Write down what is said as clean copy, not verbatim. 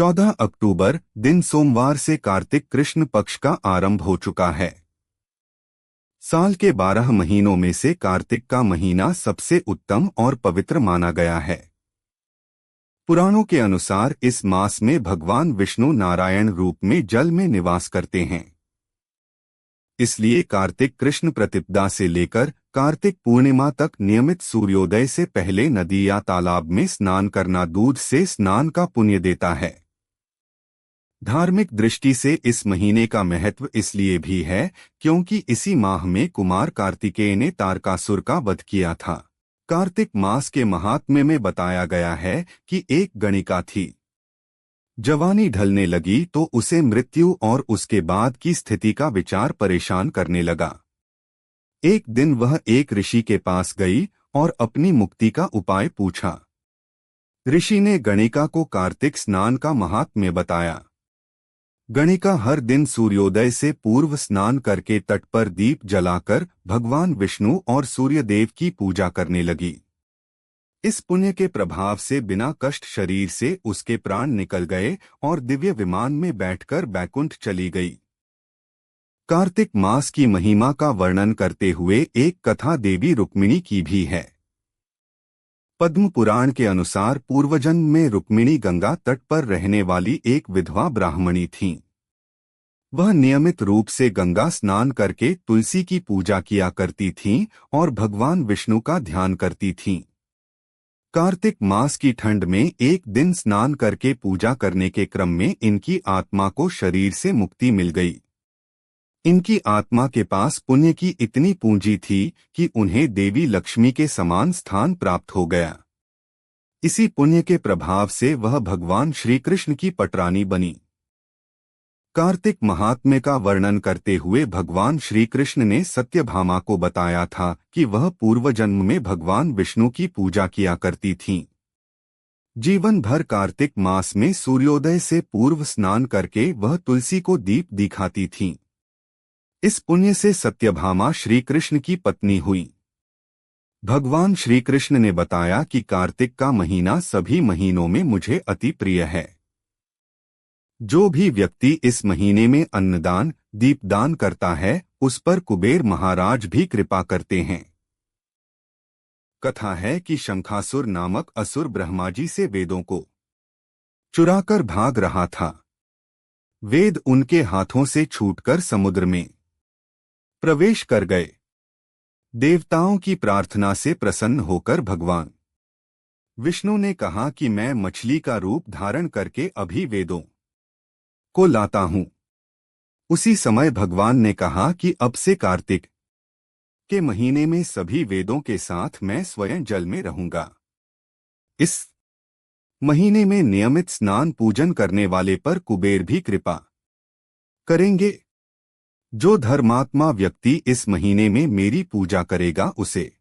14 अक्टूबर दिन सोमवार से कार्तिक कृष्ण पक्ष का आरंभ हो चुका है। साल के 12 महीनों में से कार्तिक का महीना सबसे उत्तम और पवित्र माना गया है। पुराणों के अनुसार इस मास में भगवान विष्णु नारायण रूप में जल में निवास करते हैं। इसलिए कार्तिक कृष्ण प्रतिपदा से लेकर कार्तिक पूर्णिमा तक नियमित सूर्योदय से पहले नदी या तालाब में स्नान करना दूध से स्नान का पुण्य देता है। धार्मिक दृष्टि से इस महीने का महत्व इसलिए भी है क्योंकि इसी माह में कुमार कार्तिकेय ने तारकासुर का वध किया था। कार्तिक मास के महात्म्य में बताया गया है कि एक गणिका थी। जवानी ढलने लगी तो उसे मृत्यु और उसके बाद की स्थिति का विचार परेशान करने लगा। एक दिन वह एक ऋषि के पास गई और अपनी मुक्ति का उपाय पूछा। ऋषि ने गणिका को कार्तिक स्नान का महात्म्य बताया। गणिका हर दिन सूर्योदय से पूर्व स्नान करके तट पर दीप जलाकर भगवान विष्णु और सूर्यदेव की पूजा करने लगी। इस पुण्य के प्रभाव से बिना कष्ट शरीर से उसके प्राण निकल गए और दिव्य विमान में बैठकर बैकुंठ चली गई। कार्तिक मास की महिमा का वर्णन करते हुए एक कथा देवी रुक्मिणी की भी है। पद्म पुराण के अनुसार पूर्वजन्म में रुक्मिणी गंगा तट पर रहने वाली एक विधवा ब्राह्मणी थीं। वह नियमित रूप से गंगा स्नान करके तुलसी की पूजा किया करती थीं और भगवान विष्णु का ध्यान करती थीं। कार्तिक मास की ठंड में एक दिन स्नान करके पूजा करने के क्रम में इनकी आत्मा को शरीर से मुक्ति मिल गई। इनकी आत्मा के पास पुण्य की इतनी पूंजी थी कि उन्हें देवी लक्ष्मी के समान स्थान प्राप्त हो गया। इसी पुण्य के प्रभाव से वह भगवान श्री कृष्ण की पटरानी बनी। कार्तिक महात्म्य का वर्णन करते हुए भगवान श्री कृष्ण ने सत्यभामा को बताया था कि वह पूर्व जन्म में भगवान विष्णु की पूजा किया करती थीं। जीवन भर कार्तिक मास में सूर्योदय से पूर्व स्नान करके वह तुलसी को दीप दिखाती थीं। इस पुण्य से सत्यभामा श्री कृष्ण की पत्नी हुई। भगवान श्री कृष्ण ने बताया कि कार्तिक का महीना सभी महीनों में मुझे अति प्रिय है। जो भी व्यक्ति इस महीने में अन्नदान, दीपदान करता है, उस पर कुबेर महाराज भी कृपा करते हैं। कथा है कि शंखासुर नामक असुर ब्रह्माजी से वेदों को चुराकर भाग रहा था। वेद उनके हाथों से छूटकर समुद्र में प्रवेश कर गए। देवताओं की प्रार्थना से प्रसन्न होकर भगवान विष्णु ने कहा कि मैं मछली का रूप धारण करके अभी वेदों को लाता हूं। उसी समय भगवान ने कहा कि अब से कार्तिक के महीने में सभी वेदों के साथ मैं स्वयं जल में रहूंगा। इस महीने में नियमित स्नान पूजन करने वाले पर कुबेर भी कृपा करेंगे। जो धर्मात्मा व्यक्ति इस महीने में मेरी पूजा करेगा उसे